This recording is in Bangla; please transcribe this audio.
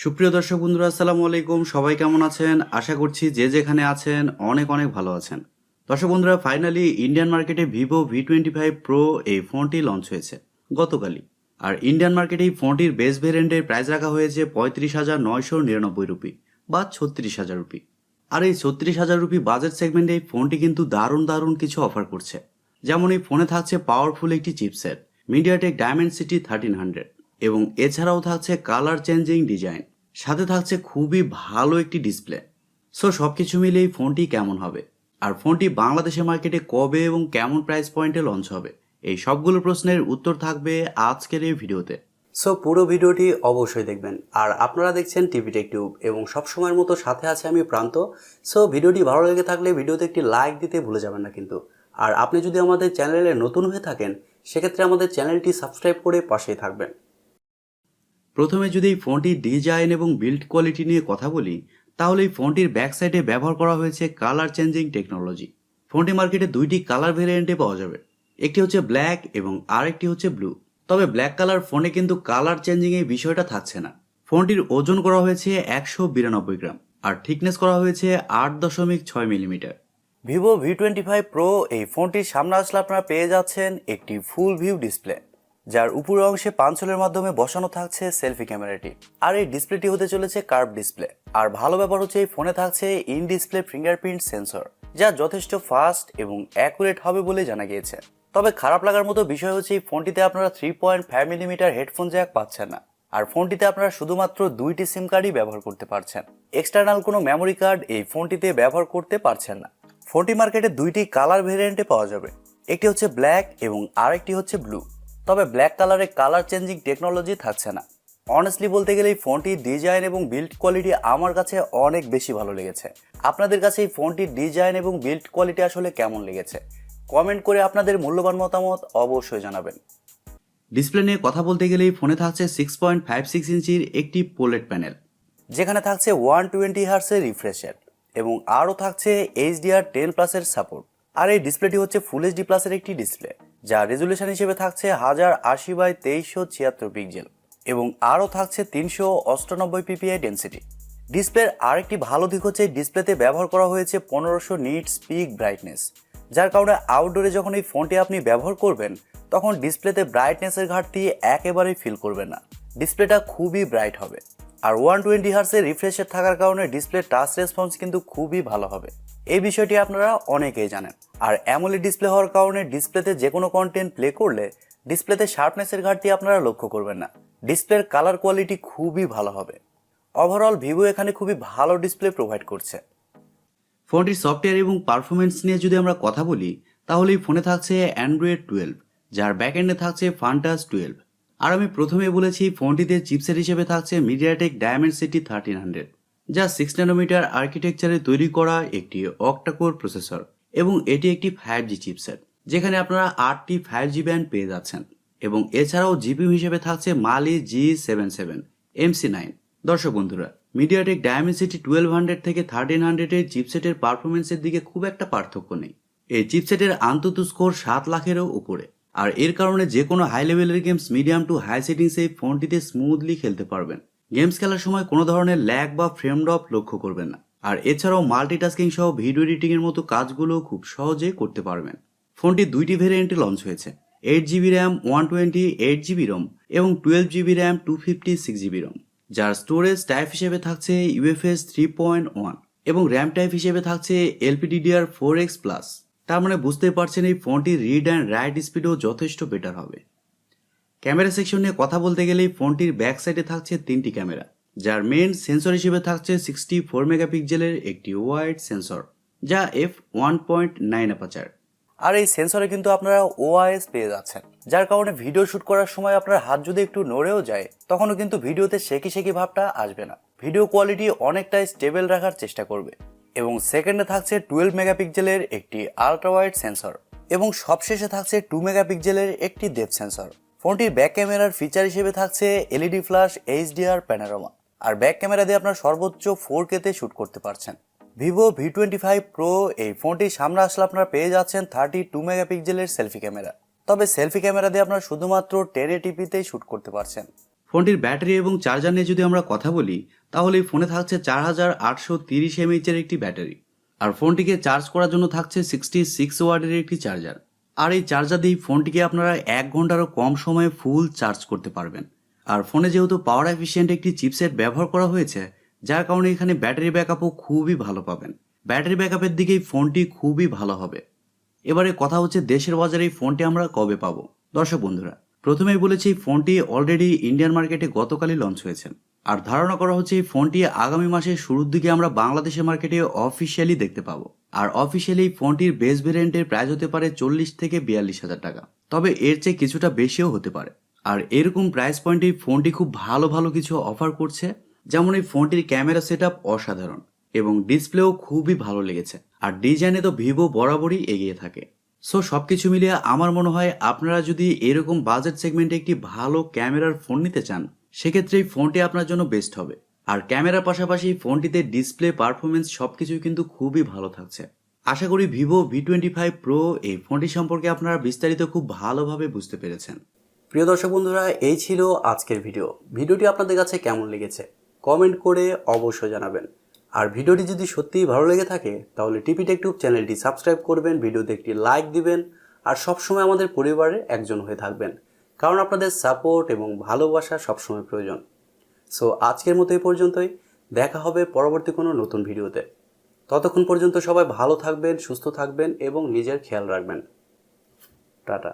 সুপ্রিয় দর্শক বন্ধুরা, আসসালামু আলাইকুম। সবাই কেমন আছেন? আশা করছি যে যেখানে আছেন অনেক অনেক ভালো আছেন। দর্শক বন্ধুরা, ফাইনালি ইন্ডিয়ান মার্কেটে ভিভো V25 প্রো এই ফোনটি লঞ্চ হয়েছে গতকালই। আর ইন্ডিয়ান মার্কেটে এই ফোনটির বেস ভেরিয়েন্টের প্রাইস রাখা হয়েছে 35,999 রুপি বা 36,000 রুপি। আর এই 36,000 রুপি বাজেট সেগমেন্টে এই ফোনটি কিন্তু দারুণ দারুণ কিছু অফার করছে। যেমন এই ফোনে থাকছে পাওয়ারফুল একটি চিপসেট মিডিয়াটেক ডায়মেনসিটি 1300, এবং এছাড়াও থাকছে কালার চেঞ্জিং ডিজাইন, সাথে থাকছে খুবই ভালো একটি ডিসপ্লে। সো সবকিছু মিলে এই ফোনটি কেমন হবে, আর ফোনটি বাংলাদেশের মার্কেটে কবে এবং কেমন প্রাইস পয়েন্টে লঞ্চ হবে, এই সবগুলো প্রশ্নের উত্তর থাকবে আজকের এই ভিডিওতে। সো পুরো ভিডিওটি অবশ্যই দেখবেন। আর আপনারা দেখছেন টিভি টেক টিউব এবং সবসময়ের মতো সাথে আছে আমি প্রান্ত। সো ভিডিওটি ভালো লেগে থাকলে ভিডিওতে একটি লাইক দিতে ভুলে যাবেন না কিন্তু। আর আপনি যদি আমাদের চ্যানেলে নতুন হয়ে থাকেন সেক্ষেত্রে আমাদের চ্যানেলটি সাবস্ক্রাইব করে পাশেই থাকবেন। প্রথমে যদি এই ফোনটির ডিজাইন এবং বিল্ড কোয়ালিটি নিয়ে কথা বলি, তাহলে এই ফোনটির ব্যাক সাইডে ব্যবহার করা হয়েছে কালার চেঞ্জিং টেকনোলজি। ফোনটি মার্কেটে দুইটি কালার ভেরিয়েন্টে পাওয়া যাবে, একটি হচ্ছে ব্ল্যাক এবং আরেকটি হচ্ছে ব্লু। তবে ব্ল্যাক কালার ফোনে কিন্তু কালার চেঞ্জিং এই বিষয়টা থাকছে না। ফোনটির ওজন করা হয়েছে 192 গ্রাম আর থিকনেস করা হয়েছে 8.6 মিলিমিটার। ভিভো V25 প্রো এই ফোনটির সামনে আসলে আপনারা পেয়ে যাচ্ছেন একটি ফুল ভিউ ডিসপ্লে, যার উপরের অংশে পাঞ্চলের মাধ্যমে বসানো থাকছে সেলফি ক্যামেরাটি। আর এই ডিসপ্লেটি হতে চলেছে কার্ভ ডিসপ্লে। আর ভালো ব্যাপার হচ্ছে এই ফোনে থাকছে ইন ডিসপ্লে ফিঙ্গারপ্রিন্ট সেন্সর, যা যথেষ্ট ফাস্ট এবং অ্যাকুরেট হবে বলে জানা গিয়েছে। তবে খারাপ লাগার মতো বিষয় হচ্ছে এই ফোনটিতে আপনারা 3.5 মিলিমিটার হেডফোন জ্যাক পাচ্ছেন না। আর ফোনটিতে আপনারা শুধুমাত্র 2টি সিম কার্ডই ব্যবহার করতে পারছেন। এক্সটার্নাল কোনো মেমোরি কার্ড এই ফোনটিতে ব্যবহার করতে পারছেন না। ফোনটি মার্কেটে দুইটি কালার ভেরিয়েন্টে পাওয়া যাবে, একটি হচ্ছে ব্ল্যাক এবং আরেকটি হচ্ছে ব্লু। তবে ব্ল্যাক কালারে কালার চেঞ্জিং টেকনোলজি থাকছে না। অনেস্টলি বলতে গেলে এই ফোনটির ডিজাইন এবং বিল্ড কোয়ালিটি আমার কাছে অনেক বেশি ভালো লেগেছে। আপনাদের কাছে এই ফোনটির ডিজাইন এবং বিল্ড কোয়ালিটি আসলে কেমন লেগেছে কমেন্ট করে আপনাদের মূল্যবান মতামত অবশ্যই জানাবেন। ডিসপ্লে নিয়ে কথা বলতে গেলে এই ফোনে থাকছে 6.56 ইঞ্চির একটি পোলেট প্যানেল, যেখানে থাকছে 120 হার্টজের রিফ্রেশ রেট এবং আরও থাকছে HDR10+ সাপোর্ট। আর এই ডিসপ্লেটি হচ্ছে ফুল এইচডি প্লাসের একটি ডিসপ্লে, যা রেজুলেশন হিসেবে থাকছে 1080x2376 পিক্সেল এবং আরও থাকছে 398 ppi ডেন্সিটি। ডিসপ্লের আরেকটি ভালো দিক হচ্ছে ডিসপ্লেতে ব্যবহার করা হয়েছে 1500 নিটস পিক ব্রাইটনেস, যার কারণে আউটডোরে যখন এই ফোনটি আপনি ব্যবহার করবেন তখন ডিসপ্লেতে ব্রাইটনেসের ঘাটতি একেবারেই ফিল করবেন না। ডিসপ্লেটা খুবই ব্রাইট হবে। আর 120 হার্টজের রিফ্রেশ রেট থাকার কারণে ডিসপ্লে টাচ রেসপন্স কিন্তু খুবই ভালো হবে। এই বিষয়টি আপনারা অনেকেই জানেন। আর অ্যামোলেড ডিসপ্লে হওয়ার কারণে ডিসপ্লেতে যে কোনো কন্টেন্ট প্লে করলে ডিসপ্লেতে শার্পনেসের ঘাটতি আপনারা লক্ষ্য করবেন না। ডিসপ্লের কালার কোয়ালিটি খুবই ভালো হবে। ওভারঅল ভিভো এখানে খুবই ভালো ডিসপ্লে প্রোভাইড করছে। ফোনটির সফটওয়্যার এবং পারফরমেন্স নিয়ে যদি আমরা কথা বলি, তাহলে এই ফোনে থাকছে অ্যান্ড্রয়েড 12, যার ব্যাকএন্ডে থাকছে ফান্টাস 12। আর আমি প্রথমে বলেছি ফোনটিতে চিপসেট হিসেবে থাকছে মিডিয়াটেক ডায়মেনসিটি 1300, যা 6 ন্যানোমিটার আর্কিটেকচারে তৈরি করা একটি অক্টাকোর প্রসেসর, এবং এটি একটি 5G চিপসেট, যেখানে আপনারা 8টি 5G ব্যান্ড পেয়ে যাচ্ছেন। এবং এছাড়াও জিপিইউ হিসেবে থাকছে মালি G77 MC9। দর্শক বন্ধুরা, মিডিয়াটেক ডায়মেনসিটি 1200 থেকে 1300 এর চিপসেটের পারফরমেন্সের দিকে খুব একটা পার্থক্য নেই। এই চিপসেটের আন্তত স্কোর 7 লাখেরও উপরে। আর এর কারণে যে কোনো হাই লেভেলের গেমস মিডিয়াম টু হাই সেটিংসে এই ফোনটিতে স্মুথলি খেলতে পারবেন। গেমস খেলার সময় কোনো ধরনের ল্যাগ বা ফ্রেম ড্রপ লক্ষ্য করবেন না। আর এছাড়াও মাল্টিটাস্কিং সহ ভিডিও এডিটিং এর মতো কাজগুলো খুব সহজে করতে পারবেন। ফোনটি দুইটি ভেরিয়েন্টে লঞ্চ হয়েছে, 8GB র্যাম 128GB রোম এবং 12GB র্যাম 256GB রোম, যার স্টোরেজ টাইপ হিসেবে থাকছে UFS 3.1 এবং র্যাম টাইপ হিসেবে থাকছে LPDDR4X+। তার মানে বুঝতে পারছেন এই ফোনটির রিড অ্যান্ড রাইট স্পিডও যথেষ্ট বেটার হবে। ক্যামেরা সেকশন নিয়ে কথা বলতে গেলে ফোনটির ব্যাক সাইডে থাকছে 3টি ক্যামেরা, যার মেইন সেন্সর হিসেবে থাকছে 64 মেগাপিক্সেলের একটি ওয়াইড সেন্সর, যা f1.9 অ্যাপারচার। আর এই সেন্সরে কিন্তু আপনারা OIS পেয়ে যাচ্ছেন, যার কারণে ভিডিও শুট করার সময় আপনার হাত যদি একটু নড়েও যায় তখনও কিন্তু ভিডিওতে শেকি শেকি ভাবটা আসবে না। ভিডিও কোয়ালিটি অনেকটাই স্টেবল রাখার চেষ্টা করবে। এবং সেকেন্ডে থাকছে 12 মেগাপিক্সেলের একটি আলট্রা ওয়াইড সেন্সর এবং সবশেষে থাকছে 2 মেগাপিক্সেলের একটি ডেপথ সেন্সর। ফোনটির ব্যাক ক্যামেরার ফিচার হিসেবে থাকছে LED ফ্ল্যাশ HDR প্যানোরামা। আর ব্যাক ক্যামেরা দিয়ে আপনার সর্বোচ্চ 4K তে শুট করতে পারছেন। ভিভো V25 প্রো এই ফোনটির সামনে আসলে আপনারা পেয়ে যাচ্ছেন 32 মেগাপিক্সেলের সেলফি ক্যামেরা। তবে সেলফি ক্যামেরা দিয়ে আপনারা শুধুমাত্র 1080p তেই শুট করতে পারছেন। ফোনটির ব্যাটারি এবং চার্জার নিয়ে যদি আমরা কথা বলি, তাহলে এই ফোনে থাকছে 4830 mAh একটি ব্যাটারি। আর ফোনটিকে চার্জ করার জন্য থাকছে 66 ওয়াটের একটি চার্জার। আর এই চার্জার দিয়ে ফোনটিকে আপনারা 1 ঘন্টারও কম সময়ে ফুল চার্জ করতে পারবেন। আর ফোনে যেহেতু পাওয়ার এফিশিয়েন্ট একটি চিপসেট ব্যবহার করা হয়েছে, যার কারণে এখানে ব্যাটারি ব্যাকআপও খুবই ভালো পাবেন। ব্যাটারি ব্যাকআপের দিকেই ফোনটি খুবই ভালো হবে। এবারে কথা হচ্ছে দেশের বাজারে এই ফোনটি আমরা কবে পাবো। দর্শক বন্ধুরা, প্রথমেই বলেছি ফোনটি অলরেডি ইন্ডিয়ান মার্কেটে গতকালই লঞ্চ হয়েছে। আর ধারণা করা হচ্ছে এই ফোনটি আগামী মাসের শুরুর দিকে আমরা বাংলাদেশের মার্কেটে অফিসিয়ালি দেখতে পাবো। আর অফিসিয়ালি ফোনটির বেস ভেরিয়েন্টের প্রাইস হতে পারে 40 থেকে 42,000 টাকা, তবে এর চেয়ে কিছুটা বেশিও হতে পারে। আর এরকম প্রাইস পয়েন্টে ফোনটি খুব ভালো ভালো কিছু অফার করছে, যেমন এই ফোনটির ক্যামেরা সেটআপ অসাধারণ এবং ডিসপ্লেও খুবই ভালো লেগেছে। আর ডিজাইনে তো ভিভো বরাবরই এগিয়ে থাকে। সো সবকিছু মিলিয়ে আমার মনে হয় আপনারা যদি এরকম বাজেট সেগমেন্টে একটি ভালো ক্যামেরার ফোন নিতে চান, সেক্ষেত্রে এই ফোনটি আপনার জন্য বেস্ট হবে। আর ক্যামেরার পাশাপাশি ফোনটিতে ডিসপ্লে পারফরমেন্স সবকিছুই কিন্তু খুবই ভালো থাকছে। আশা করি ভিভো V25 প্রো এই ফোনটি সম্পর্কে আপনারা বিস্তারিত খুব ভালোভাবে বুঝতে পেরেছেন। প্রিয় দর্শক বন্ধুরা, এই ছিল আজকের ভিডিওটি আপনাদের কাছে কেমন লেগেছে কমেন্ট করে অবশ্যই জানাবেন। আর ভিডিওটি যদি সত্যিই ভালো লেগে থাকে তাহলে টিপি টেক টিউব চ্যানেলটি সাবস্ক্রাইব করবেন, ভিডিওতে একটি লাইক দিবেন আর সবসময় আমাদের পরিবারের একজন হয়ে থাকবেন, কারণ আপনাদের সাপোর্ট এবং ভালোবাসা সবসময় প্রয়োজন। সো আজকের মতো এই পর্যন্তই, দেখা হবে পরবর্তী কোনো নতুন ভিডিওতে। ততক্ষণ পর্যন্ত সবাই ভালো থাকবেন, সুস্থ থাকবেন এবং নিজের খেয়াল রাখবেন। টাটা।